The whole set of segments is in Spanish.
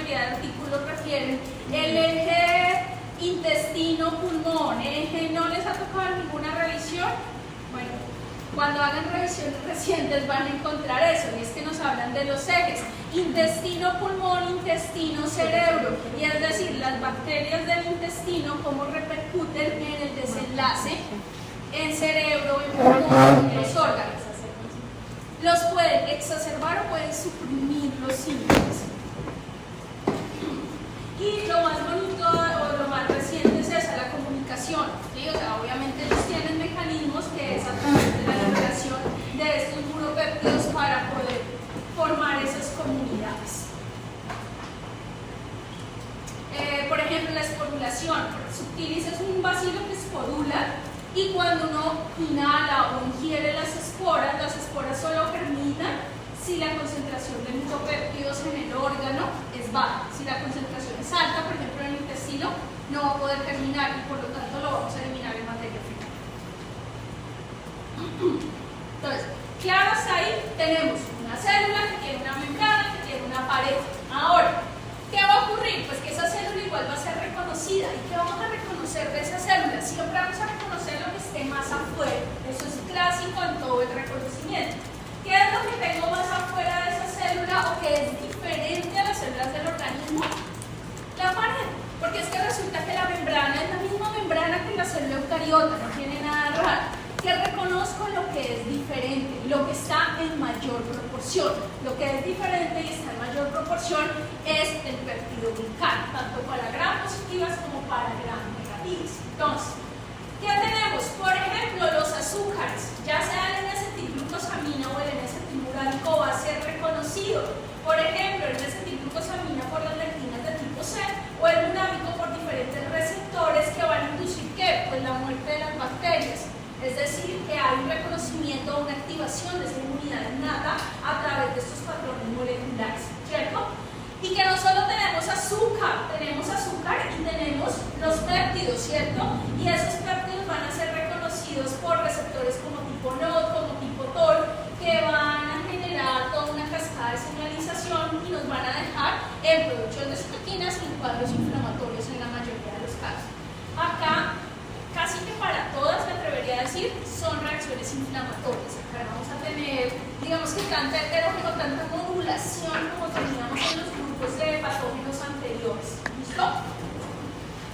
mayoría de artículos refieren el eje intestino-pulmón. El eje no les ha tocado ninguna revisión. Bueno, cuando hagan revisiones recientes van a encontrar eso, y es que nos hablan de los ejes intestino-pulmón, intestino-cerebro, y es decir, las bacterias del intestino cómo repercuten en el desenlace en cerebro, en pulmón, en los órganos. Los pueden exacerbar o pueden suprimir los síntomas. Y lo más bonito o lo más reciente es esa, la comunicación, ¿sí? O sea, obviamente ellos tienen mecanismos que es a través de la liberación de estos neuropéptidos para poder formar esas comunidades. Por ejemplo, la esporulación. Subtilis es un bacilo que esporula, y cuando uno inhala o ingiere las esporas solo germinan si la concentración de neuropéptidos en el órgano es baja. Si la concentración es alta, por ejemplo en el intestino, no va a poder germinar y por lo tanto lo vamos a eliminar en materia fecal. Entonces, claro, hasta ahí tenemos una célula que tiene una membrana, que tiene una pared. Ahora, ¿qué va a ocurrir? Pues que esa célula igual va a ser reconocida. ¿Y qué vamos a reconocer de esa célula? Siempre vamos a reconocer lo que esté más afuera. Eso es clásico en todo el reconocimiento. ¿Qué es lo que tengo más afuera de esa célula o que es diferente a las células del organismo? La pared. Porque es que resulta que la membrana es la misma membrana que la célula eucariota, no tiene nada raro. Que reconozco lo que es diferente, lo que está en mayor proporción. Lo que es diferente y está en mayor proporción es el péptido glical, tanto para gram positivas como para gram negativas. Entonces, ¿qué tenemos? Por ejemplo, los azúcares, ya sea el N-acetilglucosamina o el N-acetilmurábico va a ser reconocido. Por ejemplo, el N-acetilglucosamina por las lectinas de tipo C o el murábico por diferentes receptores que van a inducir ¿qué? Pues la muerte de las bacterias. Es decir, que hay un reconocimiento o una activación de esa inmunidad innata a través de estos patrones moleculares, ¿cierto? Y que no solo tenemos azúcar y tenemos los péptidos, ¿cierto? Y esos péptidos van a ser reconocidos por receptores como tipo NOD, como tipo TOL, que van a generar toda una cascada de señalización y nos van a dejar en producción de citoquinas y en cuadros inflamatorios en la mayoría de los casos. Acá, casi que para todas, me atrevería a decir, son reacciones inflamatorias. Acá vamos a tener, digamos que tanta heterogéneo, tanta modulación como teníamos en los grupos de patógenos anteriores. ¿Listo?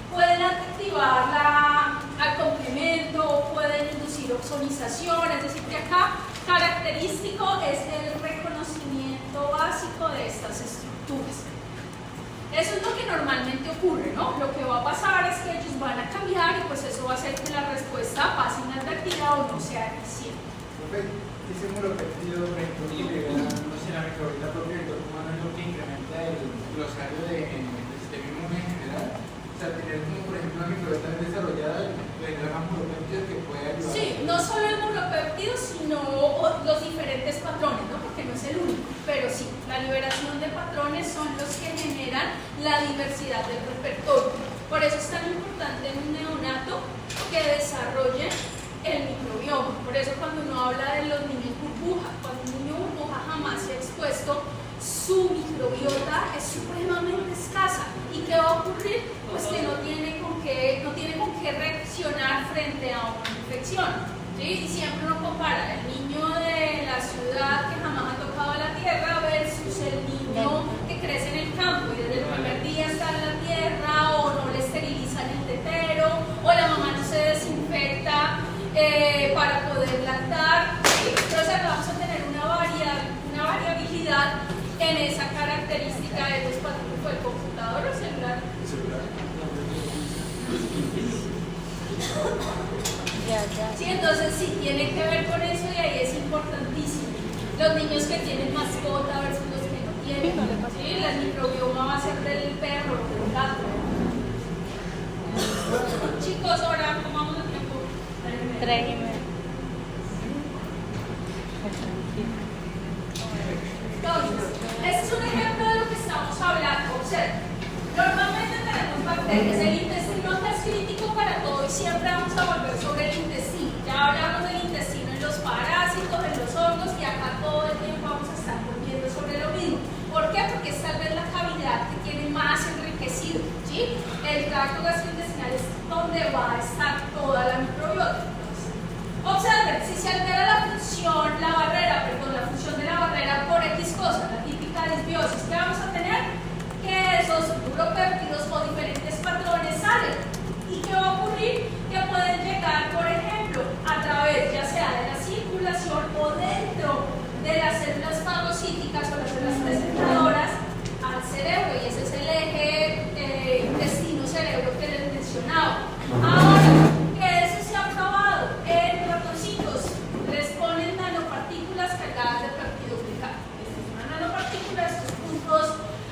Pueden activar al complemento, pueden inducir oxonización, es decir, que acá característico es el reconocimiento básico de estas estructuras. Eso es lo que normalmente ocurre, ¿no? Lo que va a pasar es que ellos van a cambiar y pues eso va a hacer que la respuesta pase inadvertida o no sea eficiente. Ese neuropéptido recurrible, no sé, la microbiota propia del cuerpo humano es lo que incrementa el glosario del sistema inmune en general. O sea, tener como por ejemplo una microbiota desarrollada genera más neuropéptidos que puede ayudar. Sí, no solo el neuropéptido, sino los diferentes patrones, ¿no? Porque no es el único, pero sí, la liberación de patrones son los que generan la diversidad del repertorio. Por eso es tan importante en un neonato que desarrolle el microbioma. Por eso cuando uno habla de los niños burbuja, cuando un niño burbuja jamás se ha expuesto, su microbiota es supremamente escasa. ¿Y qué va a ocurrir? Pues que no tiene con qué reaccionar frente a una infección, ¿sí? Y siempre uno compara el niño de la ciudad que jamás ha tocado la tierra versus el niño que crece en el campo y desde el primer día está en la tierra, o no le esterilizan el tetero, o la mamá no se desinfecta para poder lactar, ¿sí? Entonces vamos a tener una variabilidad en esa característica de los patrones. ¿Fue el computador o el celular? El celular. Sí, entonces sí, tiene que ver con eso y ahí es importantísimo. Los niños que tienen mascota versus los que no tienen, ¿sí? El microbioma va a ser del perro, del gato. Chicos, ahora, ¿cómo vamos de tiempo? 3:30. Entonces, este es un ejemplo de lo que estamos hablando. Observen, normalmente tenemos bacterias. El intestino es crítico para todo y siempre vamos a volver sobre el intestino. Ya hablamos del intestino en los parásitos, en los hongos, y acá todo el tiempo vamos a estar volviendo sobre lo mismo. ¿Por qué? Porque es tal vez la cavidad que tiene ¿sí? El tracto gastrointestinal es donde va a estar toda la microbiota. Observen, si se altera la función de la barrera por X cosa, la típica disbiosis, ¿qué vamos a tener? Que esos uropéptidos o diferentes patrones salen. ¿Y qué va a ocurrir? Que pueden llegar, por ejemplo, a través ya sea de la circulación o dentro de las células fagocíticas o las células presentadoras al cerebro, y ese es el eje intestino-cerebro que les mencionaba. Ahora, que eso se ha probado en ratoncitos, les ponen nanopartículas cargadas de péptido glicano. Esta es una nanopartícula, estos puntos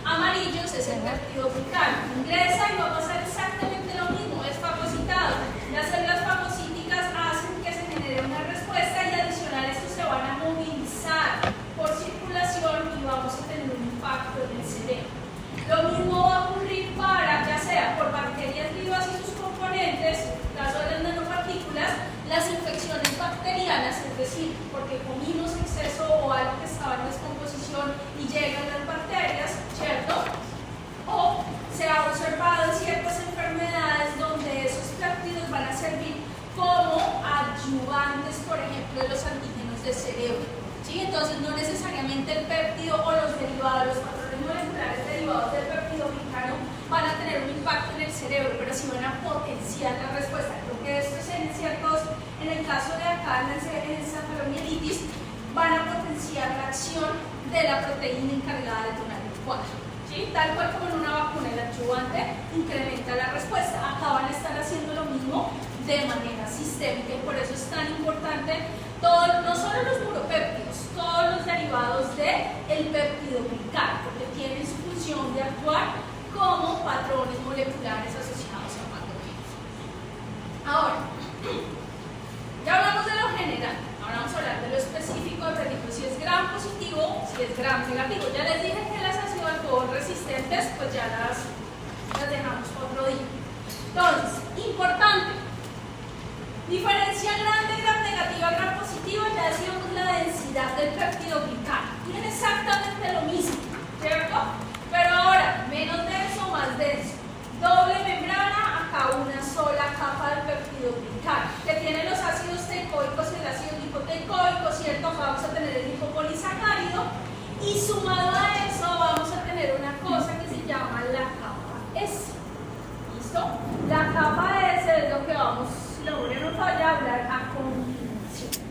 amarillos es el péptido glicano. Ingresa y va a pasar exactamente lo mismo, es fagocitado. Las células fagocíticas hacen que se genere una respuesta y adicional a esto se van a movilizar por circulación y vamos a tener un impacto en el cerebro. Lo mismo va a ocurrir para, ya sea por bacterias vivas y sus componentes, en el caso de las nanopartículas, las infecciones bacterianas, es decir, porque comimos exceso o algo que estaba en descomposición y llegan las bacterias, ¿cierto? O se ha observado en ciertas enfermedades donde esos péptidos van a servir como adyuvantes, por ejemplo, de los antígenos del cerebro. ¿Sí? Entonces, no necesariamente el péptido o los derivados, los patrones moleculares derivados del péptido glicano van a tener un impacto en el cerebro, pero sí van a potenciar la respuesta. Creo que esto es en el caso de acá, en la encefalomielitis, van a potenciar la acción de la proteína encargada de detonar el cuadro. ¿Sí? Tal cual como en una vacuna, el adyuvante incrementa la respuesta. Acá van a estar haciendo lo mismo de manera sistémica, y por eso es tan importante no solo los uropéptidos, todos los derivados del péptido glicano, porque tienen su función de actuar como patrones moleculares asociados a patógenos. Ahora, ya hablamos de lo general, ahora vamos a hablar de lo específico, repito, si es gram positivo, si es gram negativo. Ya les dije que las ácido alcohol resistentes, pues ya las dejamos para otro día. Entonces, importante, diferencia gram negativa, gram positiva, ya decíamos la densidad del péptido glicano. Tiene exactamente lo mismo, ¿cierto? Pero ahora, menos denso o más denso. Doble membrana, acá una sola capa del péptido glicano, que tiene los ácidos teicoicos y el ácido lipoteicoico, ¿cierto? Vamos a tener el lipopolisacárido, y sumado a eso vamos a tener una cosa que se llama la capa S. ¿Listo? La capa S es lo que vamos, si la memoria no falla, a hablar a continuación.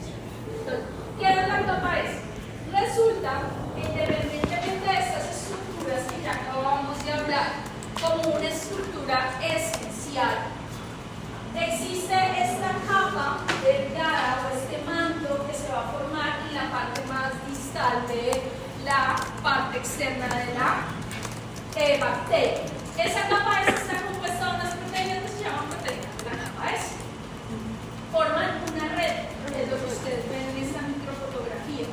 Entonces, ¿qué es la capa S? Resulta que independientemente de estas estructuras que ya acabamos de hablar, como una estructura esencial, existe esta capa delgada o este manto que se va a formar en la parte más distal de la parte externa de la bacteria. Esa capa S está compuesta de unas proteínas que se llaman proteínas de la capa S. Forman una red, que es lo que ustedes ven en esta microfotografía.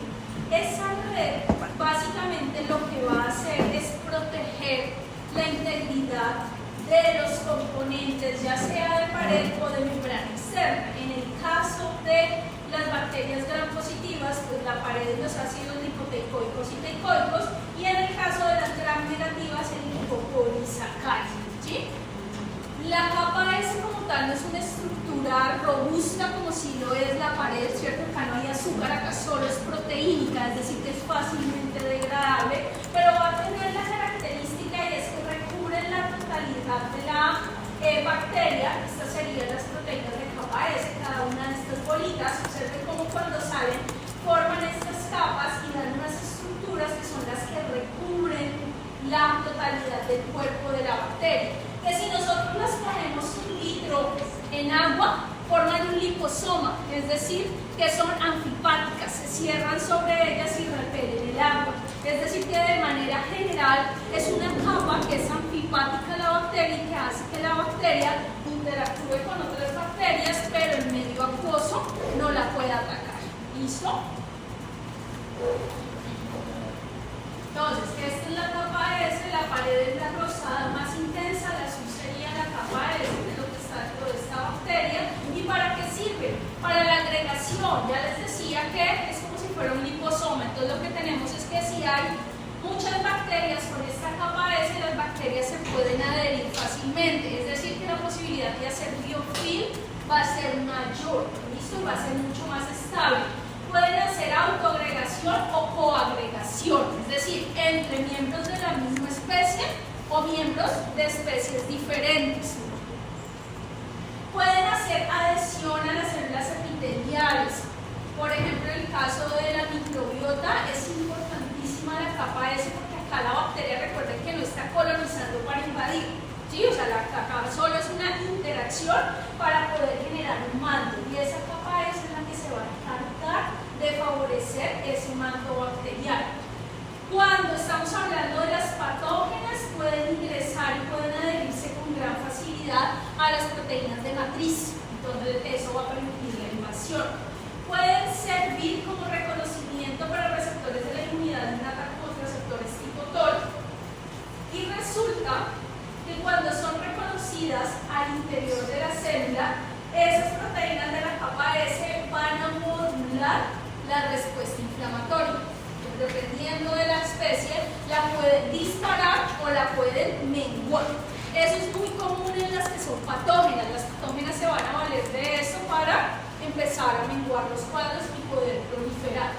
Esa red básicamente lo que va a hacer es proteger la integridad de los componentes, ya sea de pared o de membrana externa. En el caso de las bacterias gram positivas, pues la pared de los ácidos lipoteicoicos y teicoicos, y en el caso de las gram negativas, el lipopolisacárido. ¿Sí? La capa S como tal no es una estructura robusta como si lo es la pared, ¿cierto? Acá no hay azúcar, acá solo es proteínica, es decir, que es fácilmente degradable, pero va a tener la característica y es que recubre la totalidad de la bacteria. Estas serían las proteínas de capa S, cada una de estas bolitas. Observen cómo cuando salen forman estas capas y dan unas estructuras que son las que recubren la totalidad del cuerpo de la bacteria, que si nosotros las ponemos 1 litro en agua, forman un liposoma, es decir, que son anfipáticas, se cierran sobre ellas y repelen el agua. Es decir, que de manera general es una capa que es anfipática a la bacteria y que hace que la bacteria interactúe con otras bacterias, pero el medio acuoso no la pueda atacar. ¿Listo? Entonces, esta es la capa S, la pared es la rosada más intensa, la azul sería la capa S de lo que está dentro de esta bacteria. ¿Y para qué sirve? Para la agregación. Ya les decía que es como si fuera un liposoma. Entonces lo que tenemos es que si hay muchas bacterias con esta capa S, las bacterias se pueden adherir fácilmente. inversamente, es decir, que la posibilidad de hacer biofilm va a ser mayor, ¿listo? Va a ser mucho más estable. Pueden hacer autoagregación o coagregación, es decir, entre miembros de la misma especie o miembros de especies diferentes. Pueden hacer adhesión a las células epiteliales. Por ejemplo, en el caso de la microbiota es importantísima la capa S, porque acá la bacteria, recuerden que no está colonizando para invadir, ¿sí? O sea, acá solo es una interacción para poder generar un manto, y esa capa S es la que se va a encargar de favorecer ese manto bacterial. Cuando estamos hablando de las patógenas, pueden ingresar y pueden adherirse con gran facilidad a las proteínas de matriz, entonces eso va a permitir la invasión. Pueden servir como reconocimiento para receptores de la inmunidad innata como receptores tipo TOL, y resulta que cuando son reconocidas al interior de la célula, esas proteínas de la capa S van a modular la respuesta inflamatoria. Dependiendo de la especie, la pueden disparar o la pueden menguar. Eso es muy común en las que son patógenas. Las patógenas se van a valer de eso para empezar a menguar los cuadros y poder proliferar.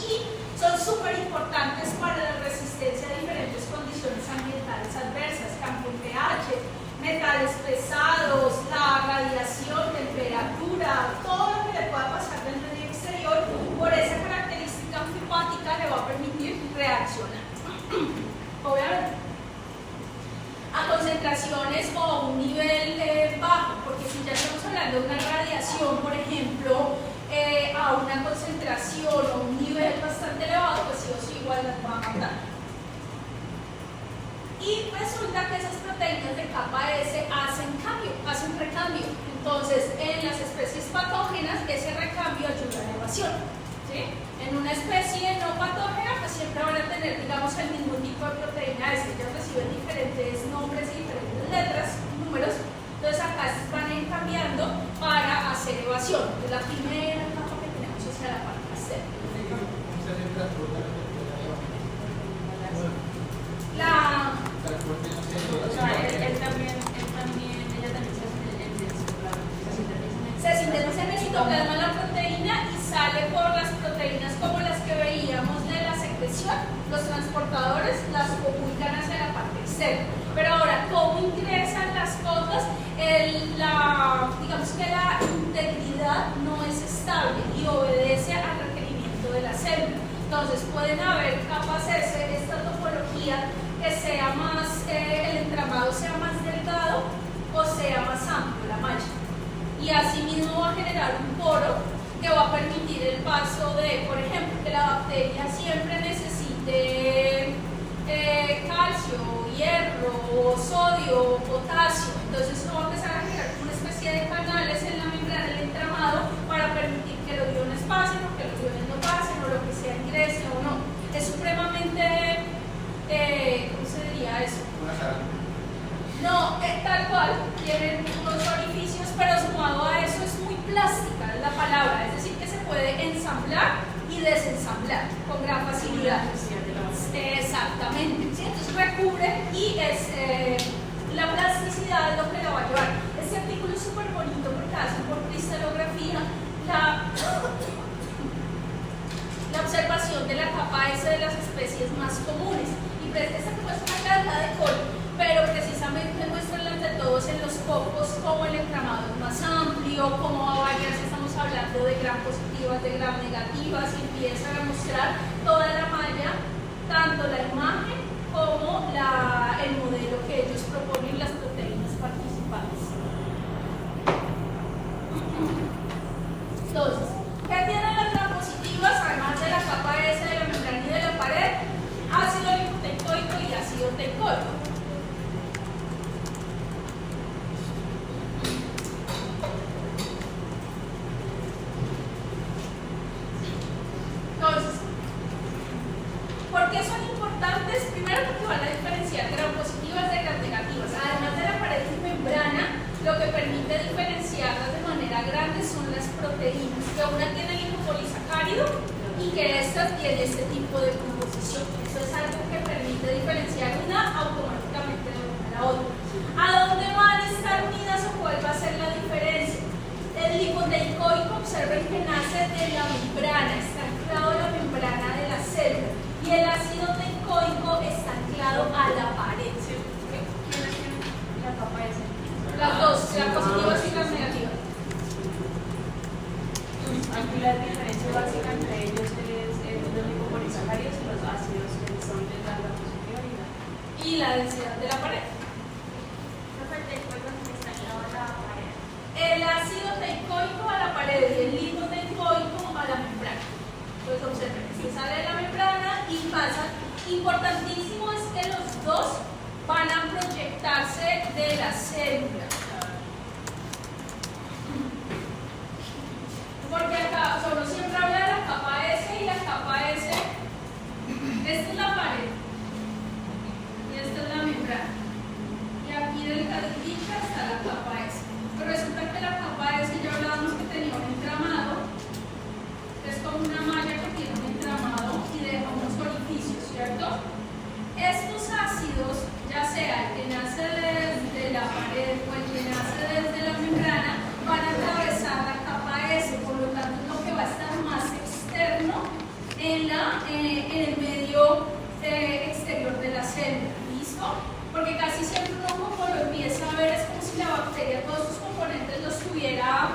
Y son súper importantes para la resistencia a diferentes condiciones ambientales adversas, campo en pH, metales pesados, la radiación, temperatura, todo lo que le pueda pasar del medio exterior, por esa característica anfipática le va a permitir reaccionar. Obviamente, a concentraciones o a un nivel bajo, porque si ya estamos hablando de una radiación, por ejemplo, a una concentración o un nivel bastante elevado, pues sí o sí igual las va a matar. Y resulta que esas proteínas de capa S hacen recambio. Entonces, en las especies patógenas, ese recambio ayuda a la evasión, ¿sí? En una especie no patógena, pues siempre van a tener, digamos, el mismo tipo de proteína S. Ellas reciben diferentes nombres y diferentes letras, números. Entonces, acá se van a ir cambiando para hacer evasión. Es la primera capa que tenemos hacia la parte externa. Se sintetiza en el citoplasma la proteína y sale por las proteínas como las que veíamos de la secreción. Los transportadores las comunican hacia la parte externa. Pero ahora, ¿cómo ingresan las cosas? Digamos que la integridad no es estable y obedece al requerimiento de la célula. Entonces, pueden haber capas S, esta topología, que sea más, el entramado sea más delgado o sea más amplio, la malla. Y asimismo va a generar un poro que va a permitir el paso de, por ejemplo, que la bacteria siempre necesite calcio, hierro, sodio, potasio. Entonces esto va a empezar a generar una especie de canales en la membrana del entramado para permitir que los iones pasen o que los iones no pasen o lo que sea ingrese o no. Es supremamente, ¿cómo se diría eso? No, tal cual, tienen unos orificios, pero sumado a eso es muy plástica la palabra, es decir, que se puede ensamblar y desensamblar con gran facilidad. Exactamente, ¿sí? Entonces recubre y la plasticidad es lo que la va a llevar. Este artículo es súper bonito porque hace por cristalografía la observación de la capa S de las especies más comunes. Y esta que muestra acá es la de col, pero precisamente muestran ante todos en los cocos cómo el entramado es más amplio, cómo va a variar si estamos hablando de gram positivas, de gram negativas, y empiezan a mostrar toda la malla, tanto la imagen como el modelo que ellos proponen, las proteínas participantes. Entonces, ¿qué tienen las gram positivas además de la capa S de la membrana y de la pared? Ácido lipoteicoico y ácido teicoico. Entonces, ¿por qué son importantes? Primero porque van a diferenciar gram positivas de gram negativas. Además de la pared y membrana, lo que permite diferenciarlas de manera grande son las proteínas, que una tiene lipopolisacárido y que esta tiene este tipo de composición. Eso es algo que permite diferenciar una automáticamente de una a la otra. ¿A dónde van a estar unidas o cuál va a ser la diferencia? El lipoteicoico, observen que nace de la membrana, está anclado a la membrana de la célula, y el ácido teicoico está anclado a la pared. ¿Quiénes tienen la capa S? Las dos, las positivas y las negativas. Aquí la diferencia básica entre ellos es los lipopolisacáridos y los ácidos que son de la positiva Y la densidad de la pared. El ácido teicoico a la pared y el lipoteicoico a la membrana. Entonces observen, se sale de la membrana y pasa. Importantísimo es que los dos van a proyectarse de la célula. Porque acá solo siempre habla de la capa S y la capa S. Esta es la pared y esta es la membrana. Y aquí delgadita está la capa S. Pero resulta que la capa S ya hablábamos que tenía un entramado. Es como una malla que tiene un entramado y deja unos orificios, ¿cierto? Estos ácidos, ya sea el que nace desde la pared o el que nace desde la membrana, van a atravesar la capa S, por lo tanto es lo que va a estar más externo en el medio exterior de la célula. ¿Listo? Porque casi siempre uno como lo empieza a ver es como si la bacteria todos sus componentes los tuviera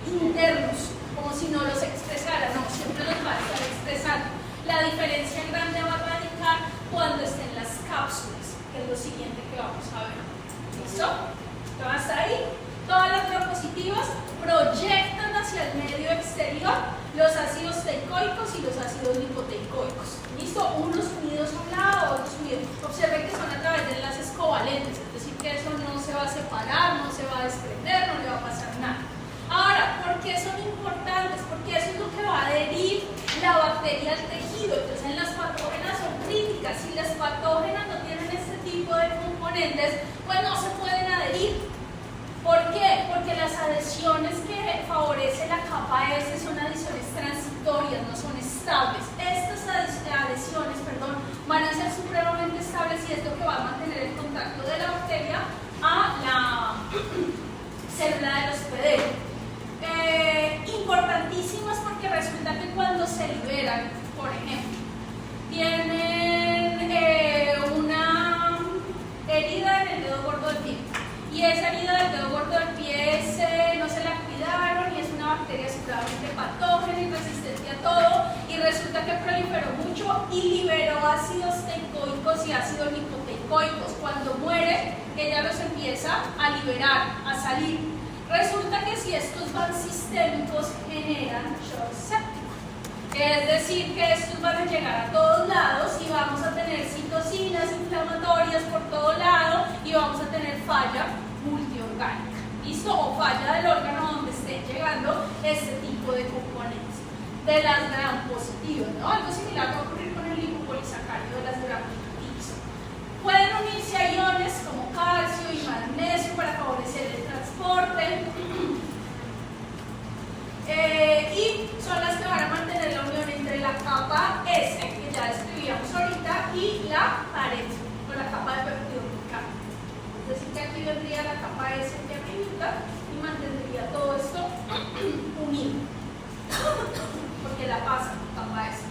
internos, como si no los expresara. No, siempre los va a estar expresando. La diferencia grande va a radicar cuando estén las cápsulas, que es lo siguiente que vamos a ver. ¿Listo? Hasta ahí, todas las grampositivas proyectan hacia el medio exterior los ácidos teicoicos y los ácidos lipoteicoicos. ¿Listo? Unos unidos a un lado, otros unidos. Observen que son a través de enlaces covalentes, es decir, que eso no se va a separar, no se va a desprender, no le va a pasar nada. Ahora, ¿por qué son importantes? Porque eso es lo que va a adherir la bacteria al tejido. Entonces, las patógenas son críticas. Si las patógenas no tienen este tipo de componentes, pues no se pueden adherir. ¿Por qué? Porque las adhesiones que favorece la capa S son adhesiones transitorias, no son estables. Estas adhesiones, van a ser supremamente estables y es lo que va a mantener el contacto de la bacteria a la célula del hospedero. Importantísimas porque resulta que cuando se liberan, por ejemplo, tienen una herida en el dedo gordo del pie. Y esa herida del dedo gordo del pie no se la cuidaron y es una bacteria seguramente patógena y resistente a todo. Y resulta que proliferó mucho y liberó ácidos teicoicos y ácidos lipoteicoicos. Cuando muere, ella los empieza a liberar, a salir. Resulta que si estos van sistémicos, generan shock séptico. Es decir, que estos van a llegar a todos lados y vamos a tener citocinas inflamatorias por todo lado y vamos a tener falla multiorgánica. ¿Listo? O falla del órgano donde estén llegando este tipo de componentes. De las gram positivas, ¿no? Algo similar va a ocurrir con el lipopolisacárido de las gram negativas. Pueden unirse a iones como calcio y magnesio para favorecer el transporte. Y son las que van a mantener la unión entre la capa S, que ya describíamos ahorita, y la pared, o la capa de peptidoglicano. Es decir, que aquí vendría la capa S aquí arriba y mantendría todo esto unido, porque la pasa capa S.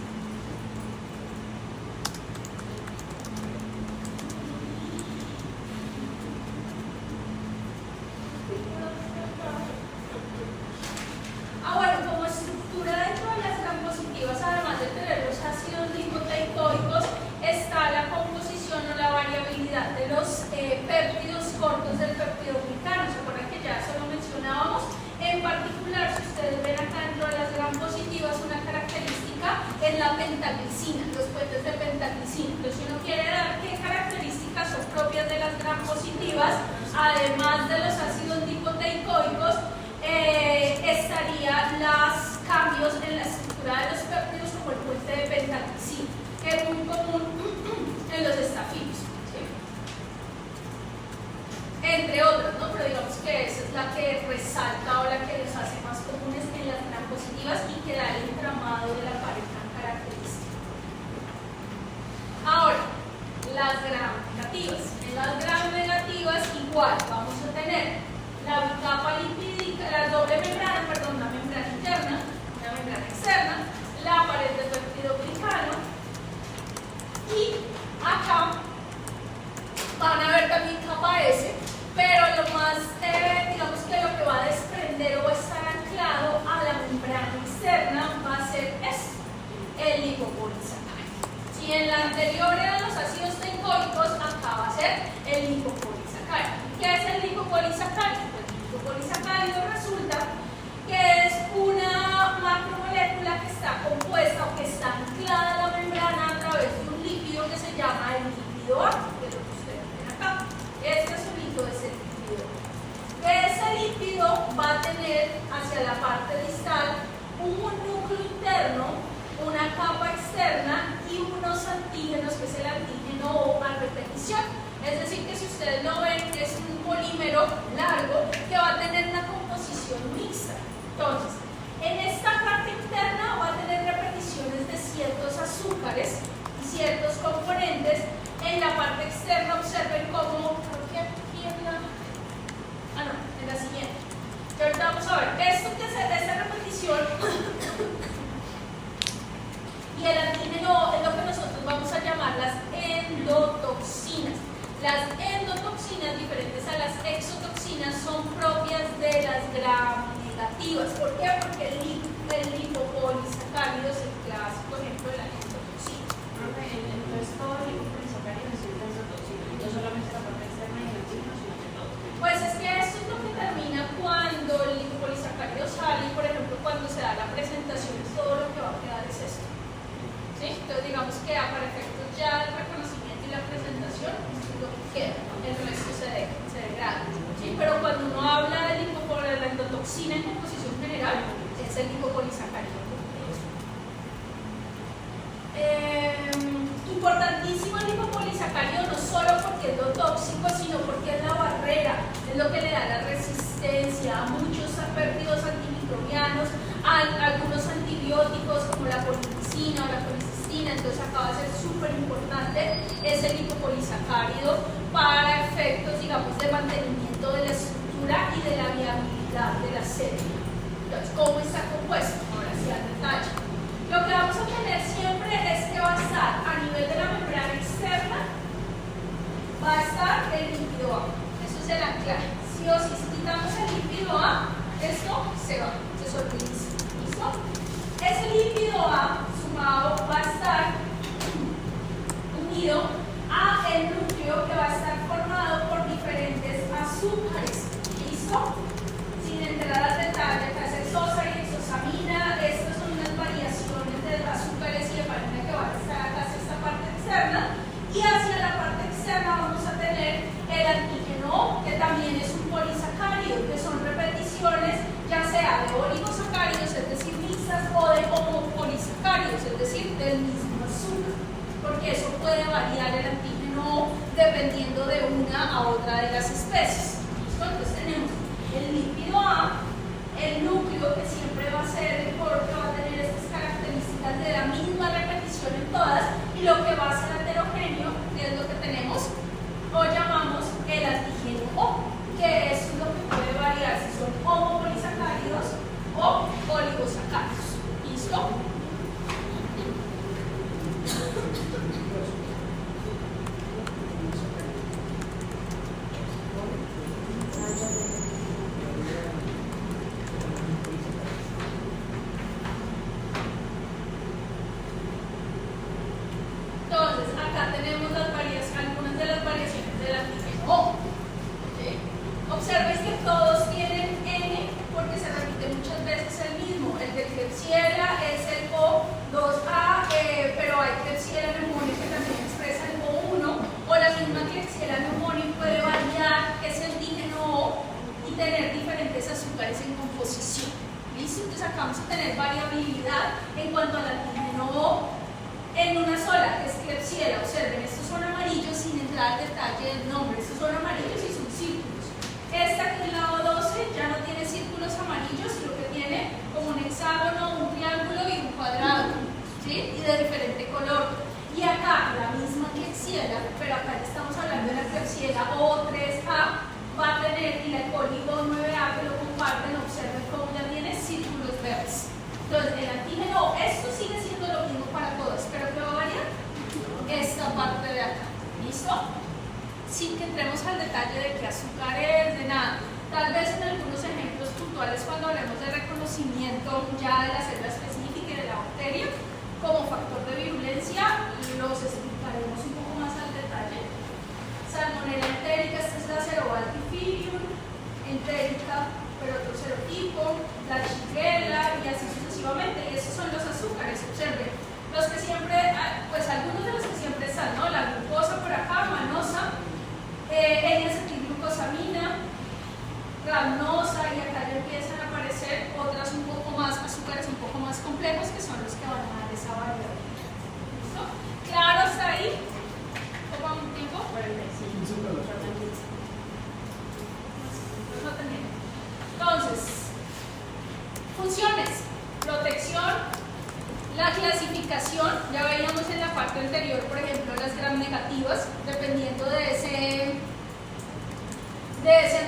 Bueno, como estructura dentro de las grampositivas, además de tener los ácidos lipoteicoicos, está la composición o la variabilidad de los péptidos cortos del peptidoglicano. ¿Se acuerdan que ya eso lo mencionábamos? En particular, si ustedes ven acá dentro de las grampositivas, una característica es la pentaglicina, los puentes de pentaglicina. Entonces, si uno quiere dar qué características son propias de las grampositivas, además de los ácidos lipoteicoicos, estarían los cambios en la estructura de los péptidos como el puente de pentaglicina, que es muy común en los estafilos, ¿sí? Entre otras, ¿no? Pero digamos que esa es la que resalta o la que los hace más comunes en las grampositivas y que da el entramado de la pared tan característica. Ahora, las gram negativas. En las gram negativas igual. una capa externa y unos antígenos, que es el antígeno O a repetición. Es decir, que si ustedes lo ven, es un polímero largo que va a tener una composición mixta. Entonces, en esta parte interna va a tener repeticiones de ciertos azúcares y ciertos componentes. En la parte externa observen cómo, creo que aquí en la siguiente. Y ahorita vamos a ver, esto que es esta repetición y el antígeno es lo que nosotros vamos a llamar las endotoxinas. Las endotoxinas, diferentes a las exotoxinas, son propias de las gram negativas. ¿Por qué? Porque el lipopolisacárido es el clásico ejemplo de la endotoxina. Entonces todo el lipopolisacárido necesita endotoxina, no solamente la parte externa y el antígeno, sino que todo. Pues es que esto es lo que termina cuando el lipopolisacárido sale, y por ejemplo cuando se da la presentación, todo lo que va a quedar es esto. ¿Sí? Entonces digamos que para efectos ya del reconocimiento y la presentación, esto es lo que queda, el resto se degrada. ¿Sí? Pero cuando uno habla de la endotoxina en composición general, es el lipopolisacárido. Importantísimo el lipopolisacárido no solo porque es lo tóxico, sino porque es la barrera, es lo que le da la resistencia a muchos péptidos antimicrobianos, a algunos antibióticos como la polipicina o la policistina. Entonces acá va a ser súper importante ese lipopolisacárido para efectos, digamos, de mantenimiento de la estructura y de la viabilidad de la célula. Entonces, ¿cómo está compuesto? Ahora sí al detalle. Lo que vamos a tener siempre es que va a estar a nivel de la membrana externa, va a estar el lípido A. Eso es el anclaje. Sí o sí, si quitamos el lípido A, esto se va, se solventiza. ¿Listo? Ese lípido A sumado va a estar unido a el núcleo que va a estar formado por diferentes azúcares. ¿Listo? Sin entrar al detalle, acá es hexosa y hexosamina. Estas son unas variaciones de azúcares y heparina que van a estar acá hacia esta parte externa. Y hacia la parte externa vamos a tener el antígeno O, que también es un polisacárido, que son repeticiones ya sea de oligosacáridos, es decir, mixtas, o de homopolisacáridos, es decir, del mismo azúcar, porque eso puede variar el antígeno O dependiendo de una a otra de las especies. ¿Listo? Entonces tenemos el lípido A, el núcleo, que siempre va a ser el core, que va a tener estas características de la misma repetición en todas, y lo que va a ser heterogéneo es lo que tenemos o llamamos el antígeno O, que es lo que puede variar si son homopolisacáridos o oligosacáridos. ¿Listo? Entonces, acá tenemos algunas de las variaciones del antígeno O. ¿Sí? Observen que todos tienen N porque se repite muchas veces el mismo. El de Klebsiella es el O2A, pero hay Klebsiella pneumoniae que también expresa el O1, o la misma Klebsiella pneumoniae puede variar ese antígeno O y tener diferentes azúcares en composición. ¿Listo? Entonces acá vamos a tener variabilidad en cuanto al antígeno O en una sola, que es Klebsiella. Observen, estos son amarillos sin entrar al detalle del nombre. Estos son amarillos y son círculos. Esta que es la O12 ya no tiene círculos amarillos, sino que tiene como un hexágono, un triángulo y un cuadrado, ¿sí? Y de diferente color. Y acá la misma Klebsiella, pero acá ya estamos hablando de la Klebsiella O3A, va a tener, y la coli O9A que lo comparten, observen cómo ya tiene círculos verdes. Entonces, el antígeno, esto sigue siendo lo mismo para todas, pero ¿qué va a variar? Esta parte de acá. ¿Listo? Sin que entremos al detalle de qué azúcar es, de nada. Tal vez en algunos ejemplos puntuales, cuando hablemos de reconocimiento ya de la célula específica y de la bacteria, como factor de virulencia, los explicaremos un poco más al detalle. Salmonella entérica, esta es la Cerobaltifilium, entérica, pero otro serotipo, la Shigella y así sucesivamente. Y esos son los azúcares, observen. Los que siempre, pues algunos de los que siempre están, ¿no? La glucosa por acá, manosa, N-acetilglucosamina, ramnosa, y acá ya empiezan a aparecer otras un poco más, azúcares un poco más complejos, que son los que van a dar esa Funciones: protección, la clasificación. Ya veíamos en la parte anterior, por ejemplo, las gram negativas, dependiendo de ese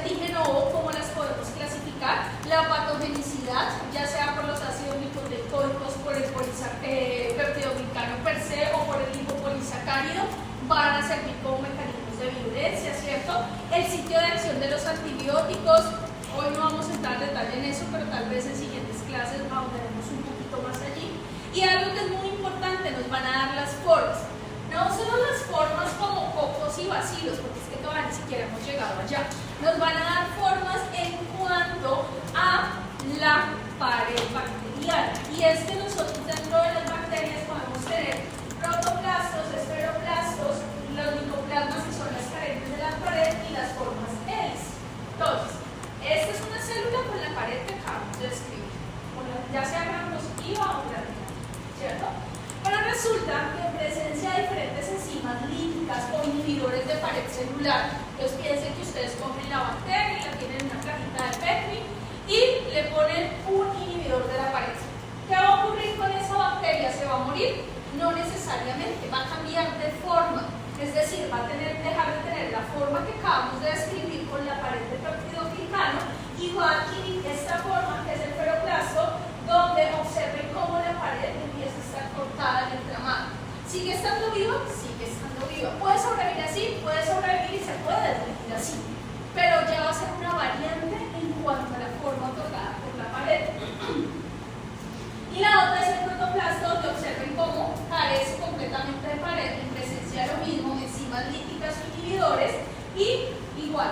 antígeno O, cómo las podemos clasificar. La patogenicidad, ya sea por los ácidos lipoproteicos, por el peptidoglicano per se o por el lipopolisacárido, van a servir como mecanismos de virulencia, ¿cierto? El sitio de acción de los antibióticos, hoy no vamos a entrar en detalle en eso, pero tal vez en siguientes clases ahondaremos un poquito más allí. Y algo que es muy importante, nos van a dar las formas. No solo las formas como cocos y bacilos, porque es que todavía ni siquiera hemos llegado allá. Nos van a dar formas en cuanto a la pared bacteriana. Y es que nosotros dentro de las bacterias podemos tener protoplastos, esferoplastos, los micoplasmas, que son las carentes de la pared, y las formas hélices. Entonces, esta es una célula con la pared que acabamos de describir, ya sea gram positiva o gram negativa, ¿cierto? Pero resulta que en presencia de diferentes enzimas líticas o inhibidores de pared celular, entonces piensen que ustedes cogen la bacteria, la tienen en una cajita de Petri y le ponen un inhibidor de la pared. ¿Qué va a ocurrir con esa bacteria? ¿Se va a morir? No necesariamente, va a cambiar de forma, es decir, va a dejar de tener la forma que acabamos de describir con la pared de peptidoglicano y va a adquirir esta forma que es el feroplasto, donde observen cómo la pared empieza a estar cortada en el tramado. ¿Sigue estando viva? Sigue estando viva. ¿Puede sobrevivir así? Puede sobrevivir y se puede desvivir así, pero ya va a ser una variante en cuanto a la forma otorgada por la pared. Y la otra es el protoplasto, donde observen cómo carece completamente de pared en presencia de lo mismo, enzimas líticas o inhibidores, y igual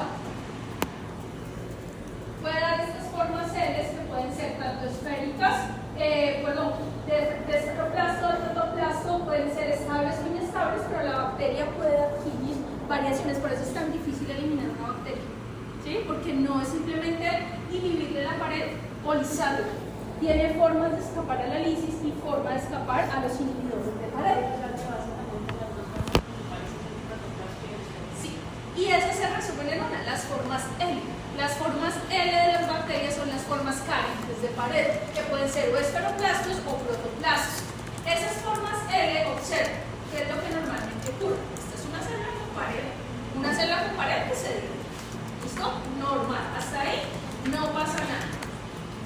puede dar estas formas L que pueden ser tanto esféricas, de esferoplasto, de protoplasto, pueden ser estables o inestables, pero la bacteria puede adquirir variaciones. Por eso es tan difícil eliminar una bacteria, ¿sí? Porque no es simplemente inhibirle la pared o lisarla. Tiene formas de escapar a la lisis y forma de escapar a los inhibidores de pared. Sí, y eso se resumen en una, las formas L. Las formas L de las bacterias son las formas carentes de pared, que pueden ser o esferoplastos o protoplastos. Esas formas L, observen, ¿qué es lo que normalmente ocurre? Esta es una célula con pared que se divide. ¿Listo? Normal, hasta ahí no pasa nada.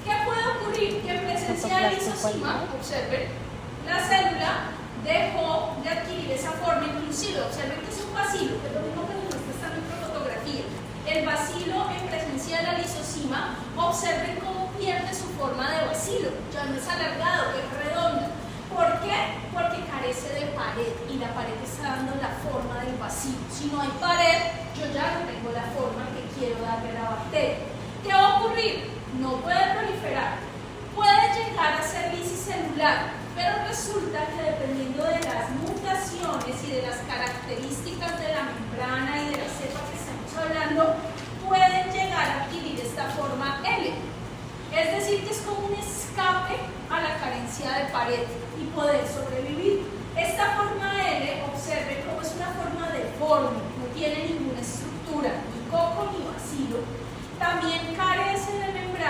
¿Qué puede ocurrir? Que en presencia de lisosima, observen, la célula dejó de adquirir esa forma, inclusive observen que es un bacilo, que es lo mismo que nos muestra esta microfotografía. El bacilo en presencia de la lisosima, observen cómo pierde su forma de bacilo, ya no es alargado, es redonda. ¿Por qué? Porque carece de pared y la pared está dando la forma del bacilo. Si no hay pared, yo ya no tengo la forma que quiero darle a la bacteria. ¿Qué va a ocurrir? No puede proliferar, puede llegar a ser lisicelular, pero resulta que dependiendo de las mutaciones y de las características de la membrana y de la cepa que estamos hablando, pueden llegar a adquirir esta forma L. Es decir, que es como un escape a la carencia de pared y poder sobrevivir. Esta forma L, observen cómo es una forma deforme, no tiene ninguna estructura, ni coco ni bacilo. También carece de membrana.